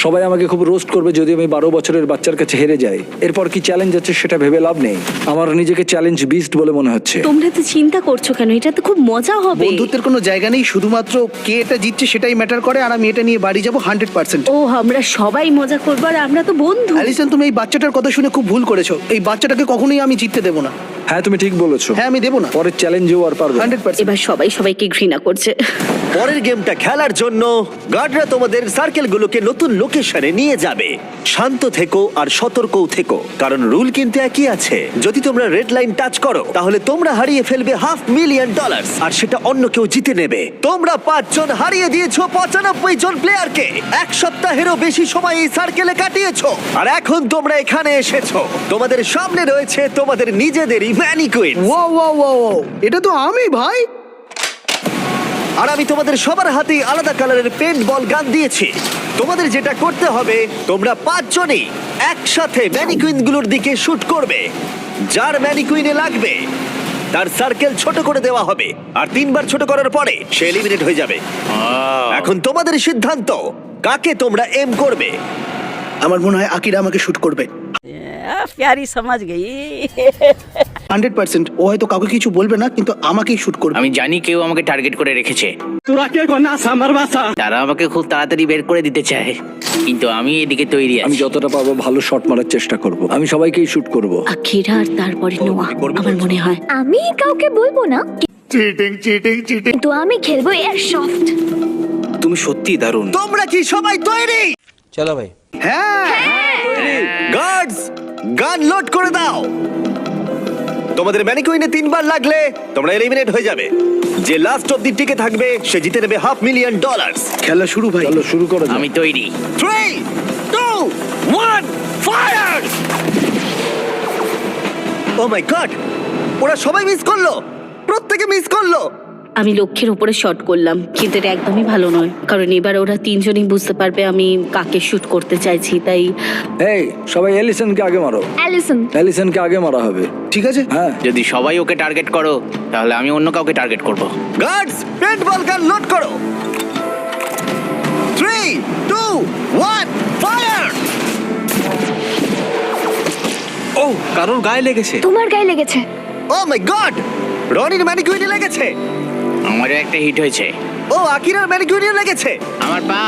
সবাই আমাকে খুব রোস্ট করবে যদি আমি 12 বছরের বাচ্চার কাছে হেরে যাই। এরপর কি চ্যালেঞ্জ আছে সেটা ভেবে লাভ নেই। আমার নিজেকে চ্যালেঞ্জ বিস্ট বলে মনে হচ্ছে। তোমরা তো চিন্তা করছো কেন? এটা তো খুব মজা হবে। বন্ধুত্বের কোনো জায়গা নেই, শুধুমাত্র কে এটা জিতছে সেটাই ম্যাটার করে, আর আমি এটা নিয়ে বাড়ি যাবো 100%। ও, আমরা সবাই মজা করবো আর আমরা তো বন্ধু। অ্যালিসন, তুমি এই বাচ্চাটার কথা শুনে খুব ভুল করেছো। এই বাচ্চাটাকে কখনোই আমি জিততে দেবো না। হ্যাঁ, তুমি ঠিক বলেছো। হ্যাঁ, আমি দেবো না, পরের চ্যালেঞ্জেও আর পারবে না। 100%। এবার সবাই সবাইকে ঘৃণা করছে। পরের গেমটা খেলার জন্য গার্ডরা তোমাদের সার্কেলগুলোকে নতুন লোকেশনে নিয়ে যাবে। শান্ত থেকো আর সতর্কও থেকো, কারণ রুল কিন্তু একই আছে। যদি তোমরা রেড লাইন টাচ করো তাহলে তোমরা হারিয়ে ফেলবে $500,000 মিলিয়ন, আর সেটা অন্য কেউ জিতে নেবে। তোমরা 5 জন হারিয়ে দিয়েছো 95 জন প্লেয়ারকে। 1 সপ্তাহেরও বেশি সময় এই সার্কেলে কাটিয়েছো, আর এখন তোমরা এখানে এসেছো। তোমাদের সামনে রয়েছে তোমাদের নিজেদেরই ম্যানিকুইন। ও, এটা তো আমি ভাই। আর আমি তোমাদের সবার হাতেই আলাদা কালারের পেন্ট বল গান দিয়েছি। তোমাদের যেটা করতে হবে, তোমরা 5 জনই একসাথে ম্যানিকুইনগুলোর দিকে শুট করবে। যার ম্যানিকুইনে লাগবে তার সার্কেল ছোট করে দেওয়া হবে, আর 3 বার ছোট করার পরে সে এলিমিনেট হয়ে যাবে। এখন তোমাদের সিদ্ধান্ত, কাকে তোমরা এম করবে। আমার মনে হয় আকিরা আমাকে শুট করবে। প্যারি সমাজ গেই। 100%। ও হয়তো কাউকে কিছু বলবে না, কিন্তু আমাকেই শুট করবে। আমি জানি কেউ আমাকে টার্গেট করে রেখেছে। তারা আমাকে খুব তাড়াতাড়ি বের করে দিতে চায়, কিন্তু আমি এদিকে তৈরি আমি আছি। যতটা পারবো ভালো শট মারার চেষ্টা করব। আমি সবাইকেই শুট করব। আখিরা আর তারপরে নোয়া, আমার মনে হয়। আমি কাউকে বলবো না, কিন্তু আমি খেলবো এয়ার সফট। তুমি সত্যি দারুণ। তোমরা কি সবাই তৈরি? चलो भाई হ্যাঁ, গার্ডস, গান লোড করে দাও। তোমাদের ম্যানিকুইনে 3 বার লাগলে তোমরা এলিমিনেট হয়ে যাবে। যে লাস্ট অফ দি টিকে থাকবে সে জিতে নেবে $500,000। খেলা শুরু ভাই। চলো শুরু করো। আমি তৈরি। 3, 2, 1, ফায়ার! ও মাই গড, ওরা সবাই মিস করলো, প্রত্যেকে মিস করলো। আমি লক্ষ্যের উপরে শট করলাম, কিন্তু এটা একদমই ভালো নয়, কারণ এবার ওরা তিনজনই বুঝতে পারবে আমি কাকে শুট করতে চাইছি। তাই এই সবাই এলিসনকে আগে মারো। অ্যালিসন, এলিসনকে আগে মারা হবে। ঠিক আছে, হ্যাঁ, যদি সবাই ওকে টার্গেট করো তাহলে আমি অন্য কাউকে টার্গেট করব। গার্ডস, পেন্টবল গান লোড করো। 3, 2, 1, ফায়ার! ও, কারোর গায়ে লেগেছে। তোমার গায়ে লেগেছে। ও মাই গড, রনির ম্যানিকুইনে লেগেছে। আমারও একটা হিট হয়েছে। ও আকিরার ম্যানিকুইনে লেগেছে। আমার পা।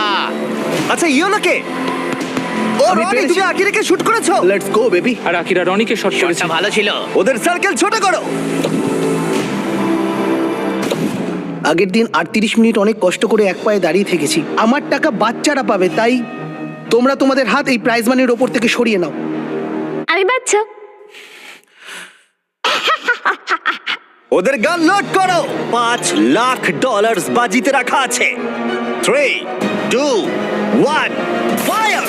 আচ্ছা ইয়োলোকে, ও আমি রনি পেরেছি। তুমি আকিরাকে শুট করেছো। Let's go baby. আর আকিরা রনিকে শট করেছে। শটটা ভালো ছিল। ওদের সার্কেল ছোট করো। আগের দিন 38 মিনিট অনেক কষ্ট করে এক পায়ে দাঁড়িয়ে থেকেছি। আমার টাকা বাচ্চারা পাবে, তাই তোমরা তোমাদের হাত এই প্রাইজ মানির ওপর থেকে সরিয়ে নাও। আমি বাচ্চা। ওদের গান লোড করো। $5,00,000 বাজিতে রাখা আছে। 3, 2, 1, ফায়ার!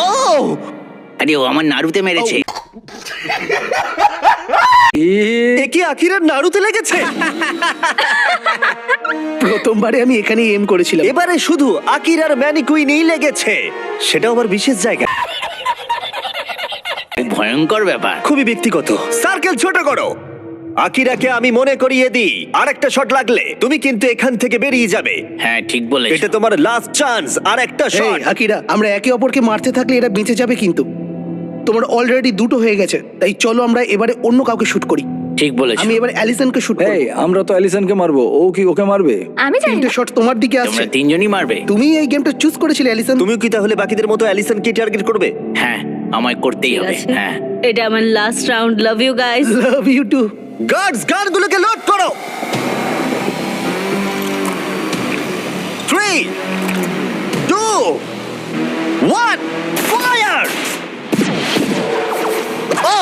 ও আরে ও আমার নাড়ুতে মেরেছে। এ কি আকিরার নাড়ুতে লেগেছে? প্রথমবারে আমি এখানেই এম করেছিলাম। এবারে শুধু আকিরার ম্যানিকুইনেই লেগেছে, সেটাও আমার বিশেষ জায়গা। খুব ভয়ঙ্কর ব্যাপার। খুবই ব্যক্তিগত। সার্কেল ছোট করো। আকিরাকে আমি মনে করিয়ে দিই, আরেকটা শট লাগলে তুমি কিন্তু এখান থেকে বেরিয়ে যাবে। হ্যাঁ ঠিক বলেছো। এটা তোমার লাস্ট চান্স, আর একটা এই শট। আকিরা, আমরা একে অপরকে মারতে থাকলে এরা বেঁচে যাবে, কিন্তু তোমার অলরেডি দুটো হয়ে গেছে। তাই চলো আমরা এবারে অন্য কাউকে শুট করি। ঠিক বলেছো। আমি এবার অ্যালিসনকে শুট করব। এই আমরা তো এলিসনকে মারবো, ও কি ওকে মারবে? আমি জানি তিনটে না। শট তোমার দিকে আসছে। তোমরা তিনজনই মারবে। তুমি এই গেমটা চুজ করেছিলে অ্যালিসন। তুমিও কি তাহলে বাকিদের মতো অ্যালিসনকে টার্গেট করবে? হ্যাঁ আমায় করতেই ঠিক হবে। আছে। হ্যাঁ এটা আমার last round. Love you guys. Love you too. Guards, গানগুলোকে লোড করো। 3, 2, 1, ফায়ার! ও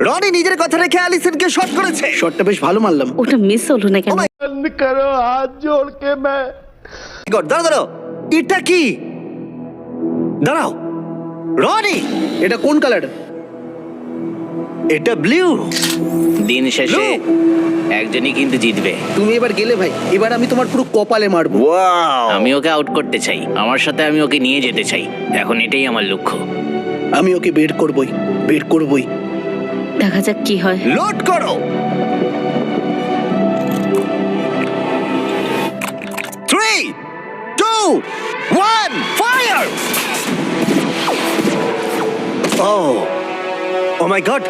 রনি নিজের কথা রেখে অ্যালিসনকে শট করেছে। শটটা বেশ ভালো মারলাম। ওটা মিস হলো না কেন? গড, দাঁড়াও দাঁড়াও, এটা কি? দাঁড়াও রনি, এটা কোন কালার? এটা ব্লু। দিন শেষে একজনই কিন্তু জিতবে। তুমি এবার গেলে ভাই, এবার আমি তোমার পুরো কপালে মারবো। ওয়াও, আমি ওকে আউট করতে চাই, আমার সাথে আমি ওকে নিয়ে যেতে চাই। এখন এটাই আমার লক্ষ্য। আমি ওকে বের করবই, বের করবই। দেখা যাক কি হয়। লোড করো। 3, 2, 1, ফায়ার! ও মাই গড,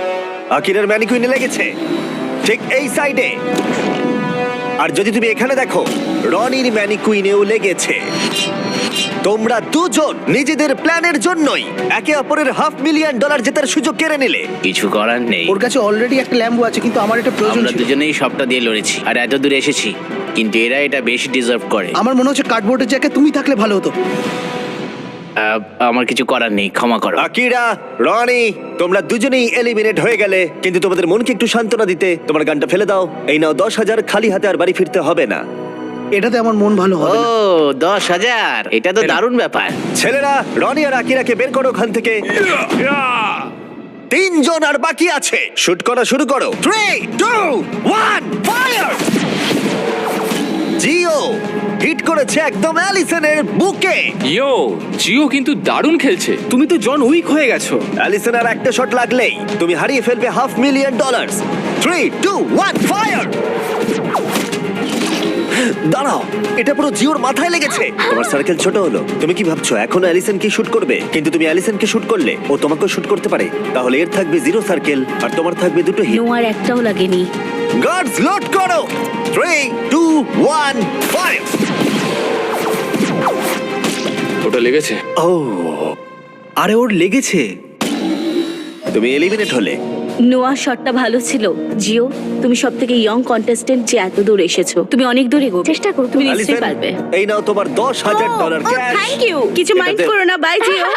আকিরার ম্যানিকুইনে লেগেছে ঠিক এই সাইডে। আর যদি তুমি এখানে দেখো, রনির ম্যানিকুইনেও লেগেছে। তোমরা দুজন নিজেদের প্ল্যানের জন্যই একে অপরের $500,000 জেতার সুযোগ কেড়ে নিলে। কিছু করার নেই। ওর কাছে অলরেডি একটা ল্যাম্বো আছে, কিন্তু আমার এটা প্রয়োজন আমরা ছিল। দুজনেই সবটা দিয়ে লড়েছি আর এত দূরে এসেছি, কিন্তু এরা এটা বেশি ডিজার্ভ করে। আমার মনে হচ্ছে কার্ডবোর্ডের জায়গায় তুমি থাকলে ভালো হতো। আমার কিছু করার নেই, ক্ষমা করো। আকিরা, রনি, তোমরা দুজনেই এলিমিনেট হয়ে গেলে, কিন্তু তোমাদের মনকে একটু সান্ত্বনা দিতে তোমার গানটা ফেলে দাও। এই নাও 10,000, খালি হাতে আর বাড়ি ফিরতে হবে না। এটাতে আমার মন ভালো ও হবে না। 10,000, এটা তো দারুণ ব্যাপার। ছেলেরা, রনি আর আকিরাকে বের করো ওখান থেকে। 3 জন আর বাকি আছে। শুট করা শুরু করো। 3, 2, 1, ফায়ার! জিও হিট করেছে একদম অ্যালিসনের বুকে। ইয়ো, জিও কিন্তু দারুণ খেলছে। তুমি তো জন উইক হয়ে গেছো। অ্যালিসন আর একটা শট লাগলেই তুমি হারিয়ে ফেলবে $500,000। 3, 2, 1, ফায়ার! দাঁড়াও, এটা পুরো জিওর মাথায় লেগেছে। তোমার সার্কেল ছোট হলো। তুমি কি ভাবছো এখন অ্যালিসন কি শুট করবে? কিন্তু তুমি অ্যালিসনকে শুট করলে ও তোমাকেও শুট করতে পারে। তাহলে এর থাকবে 0 সার্কেল আর তোমার থাকবে 2টো হিট। নোয়ার একটাও লাগেনি। গার্ডস লোড করো। 3 2 1 ফায়ার। ওটা লেগেছে। ও, আরে ওর লেগেছে। তুমি এলিমিনেট হলে। নোয়ার শটটা ভালো ছিল। জিও, তুমি সব থেকে ইয়ং কন্টেস্টেন্ট যে এত দূর এসেছো। তুমি অনেক দূর এগো। চেষ্টা করো। তুমি নিশ্চয়ই অ্যালিসন, পারবে। এই নাও তোমার $10,000 ক্যাশ। Thank you. কিছু মাইন্ড করো না। বাই জিও।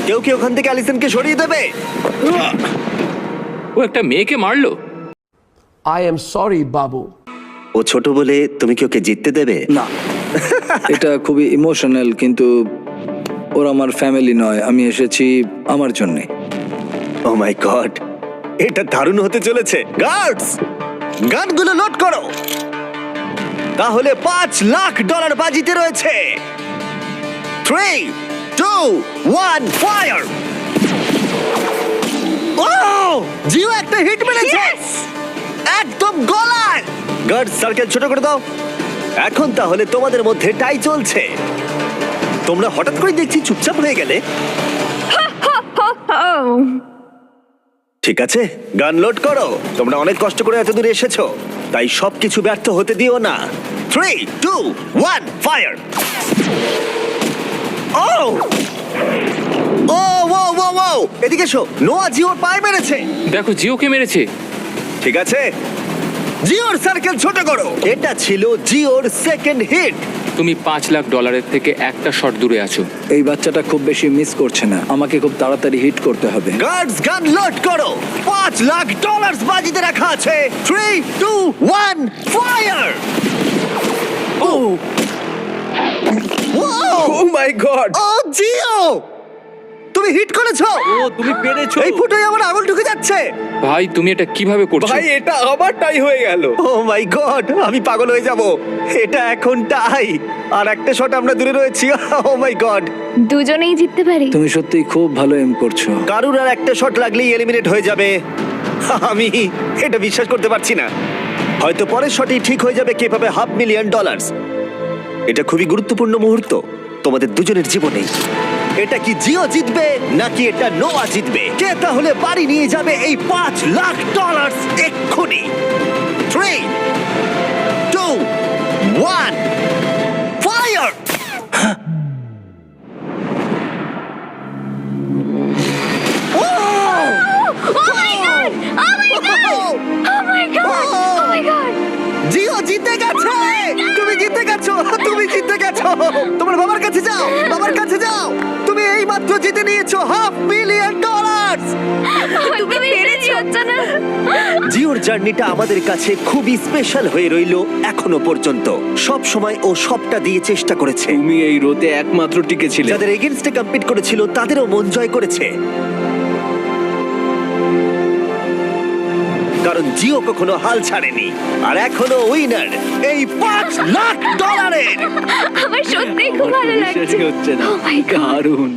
কেউ কি ওখান থেকে অ্যালিসনকে সরিয়ে দেবে? ও একটা মেয়েকে মারলো। I am sorry, Babu. ও ছোট বলে তুমি কি ওকে জিততে দেবে? না, এটা খুবই ইমোশনাল, কিন্তু ওরা আমার ফ্যামিলি নয়। আমি এসেছি আমার জন্যে। ও মাই গড, এটা দারুণ হতে চলেছে। গার্ডস, গানগুলো লোড করো। তাহলে $5,00,000 বাজিতে রয়েছে। 3 2 1 ফায়ার। ও, জিও একটা হিট মেরেছে। একদম গলায়। গার্ড, সার্কেল ছোট করে দাও। এখন তাহলে তোমাদের মধ্যে টাই চলছে। তোমরা হঠাৎ করে দেখছি চুপচাপ হয়ে গেলে। ঠিক আছে, গান লোড করো। তোমরা অনেক কষ্ট করে এত দূরে এসেছো, তাই সবকিছু ব্যর্থ হতে দিও না। 3 2 1 ফায়ার। ও ও ও ও ও, এদিকে এসো। নোয়া জিওর পায়ে মেরেছে। দেখো জিওকে মেরেছে। ঠিক আছে, জিওর সার্কেল ছোট করো। এটা ছিল জিওর সেকেন্ড হিট। তুমি $5,00,000 থেকে একটা শট দূরে আছো। এই বাচ্চাটা খুব বেশি মিস করছে না। আমাকে খুব তাড়াতাড়ি হিট করতে হবে। গার্ডস, গান লোড করো। $5,00,000 বাজিতে রাখা আছে। 3 2 1 ফায়ার। ও ও মাই গড। ও জিও, তুমি হিট করেছো। ও তুমি পেরেছো। এই ফুটোয় আমার আঙুল ঢুকে যাচ্ছে। ভাই তুমি এটা কিভাবে করছো? ভাই এটা আবার টাই হয়ে গেল। ও মাই গড, আমি পাগল হয়ে যাব। এটা এখন টাই, আর একটা শট আমরা দূরে রয়েছি। ও মাই গড, দুজনেই জিততে পারি। তুমি সত্যিই খুব ভালো এম করছো। কারুর আর একটা শট লাগলেই এলিমিনেট হয়ে যাবে। আমি এটা বিশ্বাস করতে পারছি না। হয়তো পরের শটেই ঠিক হয়ে যাবে কে পাবে $500,000। এটা খুবই গুরুত্বপূর্ণ মুহূর্ত তোমাদের দুজনের জীবনে। এটা কি জিও জিতবে নাকি এটা নোয়া জিতবে? কে তাহলে বাড়ি নিয়ে যাবে এই $5,00,000 এক্ষুনি? 3 2 1 ফায়ার। জিও জিতে গেছে। তুমি জিতে গেছো, তুমি জিতে গেছো। তোমার বাবার কাছে যাও, বাবার কাছে যাও। তুমি এই মাত্র জিতে নিয়েছো $500,000। তুমি পেরেছো না। জিওর জার্নিটা আমাদের কাছে খুবই স্পেশাল হয়ে রইলো এখনো পর্যন্ত। সব সময় ও সবটা দিয়ে চেষ্টা করেছে। তুমি এই রোতে একমাত্র টিকে ছিলে। যাদের এগেইনস্টে কম্পিট করেছিল তাদেরও মন জয় করেছে, কারণ জিও কখনো হাল ছাড়েনি। আর এখনো উইনার এই $5,00,000। আমার সত্যিই খুব ভালো লাগছে। হচ্ছে না। Oh my God! দারুণ।